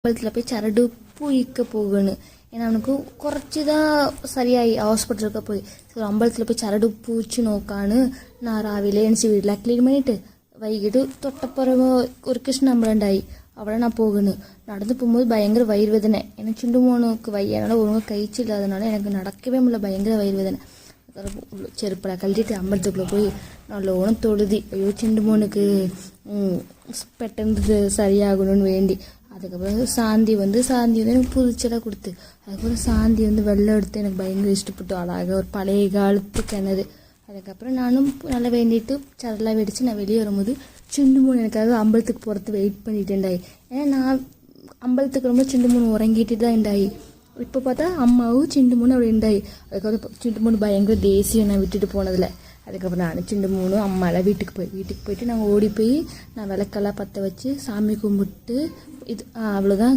അമ്പലത്തിൽ പോയി ചരട് പൂയിക്ക പോവാണ്. ஏன்னா அவனுக்கு കുറച്ച് சரிയായി ഹോസ്പിറ്റലൊക്കെ പോയി. അമ്പലത്തിൽ പോയി ചരട് പൂച്ച് നോക്കാണ്. ഞാൻ രാവിലെ എണിച്ച് വീട്ടിലാണ് ക്ലീൻ பண்ணிட்டு വൈകിട്ട് തൊട്ടപ്പുറം ഒരു കൃഷ്ണ അമ്പലം ഉണ്ടായി. അവിടെ நான் போகணும். நடந்து போகும்போது பயங்கர வயிறு வேதனை. எனக்கு சிண்டு மோனுக்கு வயிறால ஒழுங்காக கழிச்சில்லாதனால எனக்கு நடக்கவே முடியல. பயங்கர வயிறு வேதனை. ചെരുപ്പല കല്ലിട്ട് അമ്പലത്തിക്കുള്ള പോയി നല്ലോണം തൊഴുതി. അയ്യോ ചിണ്ടു മോനുക്ക് പെട്ടെന്ന് சரியாகணும்னு வேண்டி. அதுக்கப்புறம் சாந்தி வந்து எனக்கு புதுச்செல்லாம் கொடுத்து, அதுக்கப்புறம் சாந்தி வெள்ளம் எடுத்து எனக்கு பயங்கர இஷ்டப்பட்டு அழகாக ஒரு பழைய காலத்து கிணறு. அதுக்கப்புறம் நானும் நல்லா வேண்டிட்டு சரலாம் வெடித்து நான் வெளியே வரும்போது சிண்டு மூணு எனக்காக அம்பலத்துக்கு போகிறது வெயிட் பண்ணிட்டு இருந்தாய். ஏன்னா நான் அம்பலத்துக்கு ரொம்ப சிண்டு மூணு உறங்கிட்டு தான் இருந்தாய். இப்போ பார்த்தா அம்மாவும் சிண்டு மூணு அப்படி இருந்தாய். அதுக்கப்புறம் சிண்டு மூணு பயங்கர தேசியம் நான் விட்டுட்டு போனதில்ல. அதுக்கப்புறம் நான் சிண்டு மூணும் அம்மாலாம் வீட்டுக்கு போயிட்டு நாங்கள் ஓடி போய் நான் விளக்கெல்லாம் பற்ற வச்சு சாமி கும்பிட்டு இது அவ்வளோதான்.